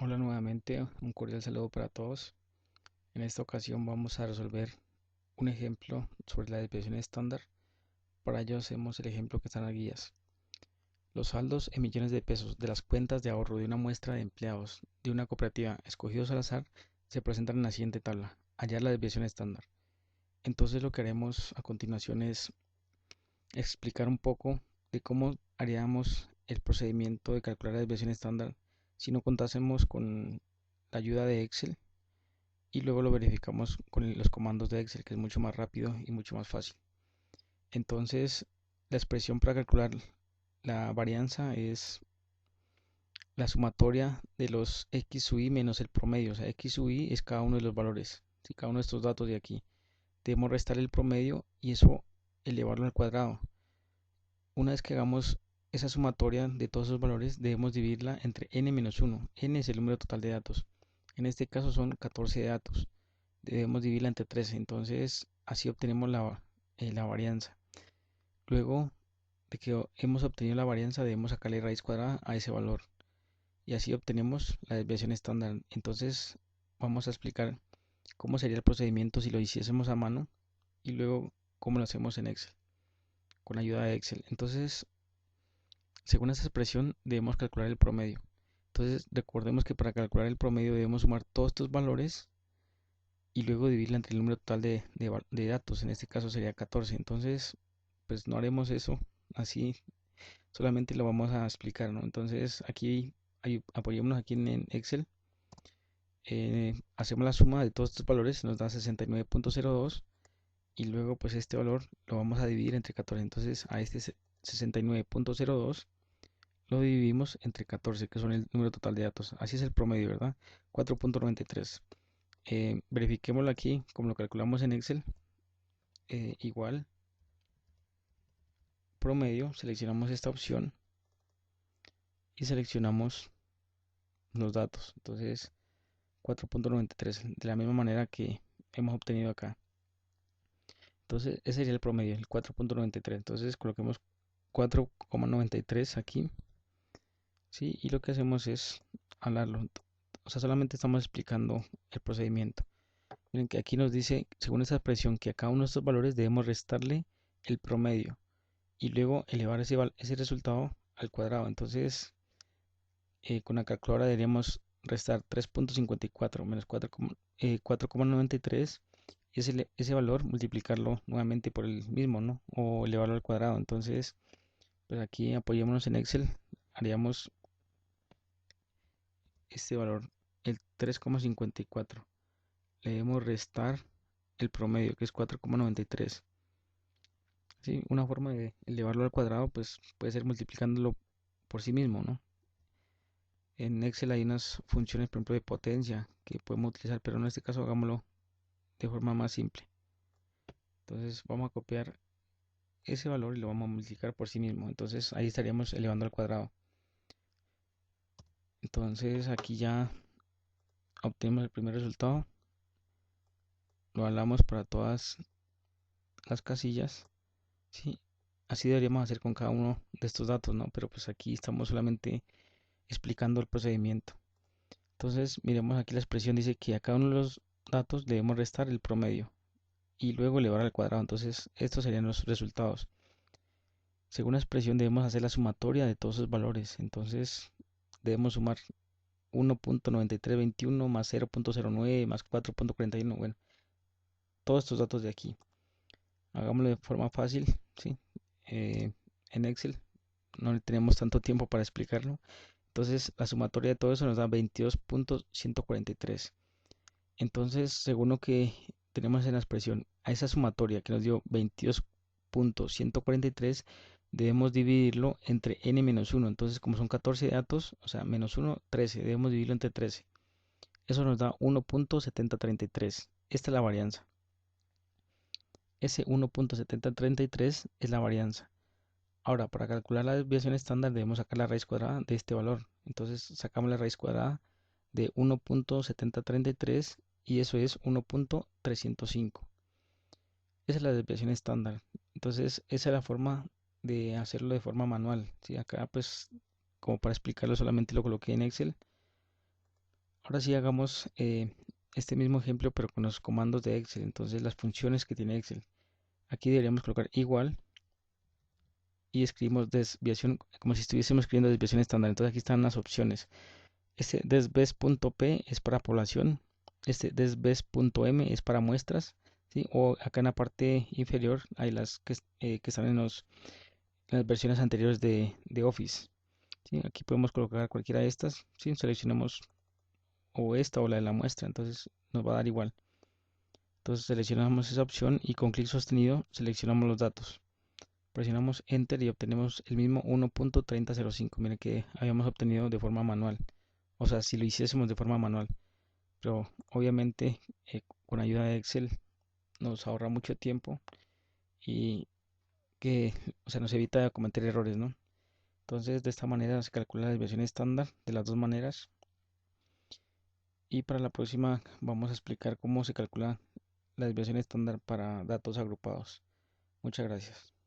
Hola nuevamente, un cordial saludo para todos. En esta ocasión vamos a resolver un ejemplo sobre la desviación estándar. Para ello hacemos el ejemplo que está en las guías. Los saldos en millones de pesos de las cuentas de ahorro de una muestra de empleados de una cooperativa escogidos al azar se presentan en la siguiente tabla. Hallar la desviación estándar. Entonces lo que haremos a continuación es explicar un poco de cómo haríamos el procedimiento de calcular la desviación estándar si no contásemos con la ayuda de Excel y luego lo verificamos con los comandos de Excel, que es mucho más rápido y mucho más fácil. Entonces, la expresión para calcular la varianza es la sumatoria de los x sub i menos el promedio. O sea, x sub i es cada uno de los valores, si cada uno de estos datos de aquí. Debemos restar el promedio y eso elevarlo al cuadrado. Una vez que hagamos esa sumatoria de todos esos valores, debemos dividirla entre n menos 1. N es el número total de datos. En este caso son 14 datos. Debemos dividirla entre 13, entonces así obtenemos la varianza. Luego de que hemos obtenido la varianza, debemos sacarle raíz cuadrada a ese valor y así obtenemos la desviación estándar. Entonces vamos a explicar cómo sería el procedimiento si lo hiciésemos a mano y luego cómo lo hacemos en Excel, con ayuda de Excel. Entonces, según esta expresión, debemos calcular el promedio. Entonces, recordemos que para calcular el promedio debemos sumar todos estos valores y luego dividirla entre el número total de datos. En este caso sería 14. Entonces, pues no haremos eso así, solamente lo vamos a explicar, ¿no? Entonces, aquí apoyémonos aquí en Excel. Hacemos la suma de todos estos valores, nos da 69.02 y luego pues este valor lo vamos a dividir entre 14. Entonces, a este 69.02 lo dividimos entre 14, que son el número total de datos. Así es el promedio, ¿verdad? 4.93. Verifiquémoslo aquí, como lo calculamos en Excel. Igual, promedio, seleccionamos esta opción y seleccionamos los datos. Entonces, 4.93, de la misma manera que hemos obtenido acá. Entonces, ese sería el promedio, el 4.93. Entonces, coloquemos 4.93 aquí, ¿sí? Y lo que hacemos es hablarlo. O sea, solamente estamos explicando el procedimiento. Miren que aquí nos dice, según esa expresión, que a cada uno de estos valores debemos restarle el promedio y luego elevar ese resultado al cuadrado. Entonces, con la calculadora deberíamos restar 3.54 menos 4,93 y ese valor multiplicarlo nuevamente por el mismo, ¿no? O elevarlo al cuadrado. Entonces, pues aquí apoyémonos en Excel, haríamos este valor, el 3,54. Le debemos restar el promedio, que es 4,93. Sí, una forma de elevarlo al cuadrado, pues puede ser multiplicándolo por sí mismo, ¿no? En Excel hay unas funciones, por ejemplo, de potencia que podemos utilizar, pero en este caso hagámoslo de forma más simple. Entonces vamos a copiar ese valor y lo vamos a multiplicar por sí mismo. Entonces ahí estaríamos elevando al cuadrado. Entonces aquí ya obtenemos el primer resultado. Lo hablamos para todas las casillas. Sí, así deberíamos hacer con cada uno de estos datos, ¿no? Pero pues aquí estamos solamente explicando el procedimiento. Entonces, miremos aquí la expresión dice que a cada uno de los datos debemos restar el promedio y luego elevar al cuadrado. Entonces, estos serían los resultados. Según la expresión debemos hacer la sumatoria de todos esos valores. Entonces, debemos sumar 1.9321 más 0.09 más 4.41. Bueno, todos estos datos de aquí. Hagámoslo de forma fácil, ¿sí? Eh, en Excel no tenemos tanto tiempo para explicarlo. Entonces, la sumatoria de todo eso nos da 22.143. Entonces, según lo que tenemos en la expresión, a esa sumatoria que nos dio 22.143, debemos dividirlo entre n menos 1. Entonces, como son 14 datos, o sea, menos 1, 13, debemos dividirlo entre 13. Eso nos da 1.7033. Esta es la varianza. Ese 1.7033 es la varianza. Ahora, para calcular la desviación estándar debemos sacar la raíz cuadrada de este valor. Entonces, sacamos la raíz cuadrada de 1.7033 y eso es 1.305. Esa es la desviación estándar. Entonces, esa es la forma de hacerlo de forma manual. ¿Sí? Acá, pues, como para explicarlo, solamente lo coloqué en Excel. Ahora sí hagamos este mismo ejemplo pero con los comandos de Excel, entonces las funciones que tiene Excel. Aquí deberíamos colocar igual y escribimos desviación como si estuviésemos escribiendo desviación estándar. Entonces aquí están las opciones. Este desves.p es para población, este desves.m es para muestras, ¿sí? O acá en la parte inferior hay las que están en las versiones anteriores de Office, ¿sí? Aquí podemos colocar cualquiera de estas, ¿sí? Seleccionamos o esta o la de la muestra, entonces nos va a dar igual. Entonces seleccionamos esa opción y con clic sostenido seleccionamos los datos. Presionamos Enter y obtenemos el mismo 1.3005. Miren que habíamos obtenido de forma manual. O sea, si lo hiciésemos de forma manual. Pero obviamente con ayuda de Excel nos ahorra mucho tiempo y que, o sea, nos evita cometer errores, ¿no? Entonces, de esta manera se calcula la desviación estándar de las dos maneras. Y para la próxima vamos a explicar cómo se calcula la desviación estándar para datos agrupados. Muchas gracias.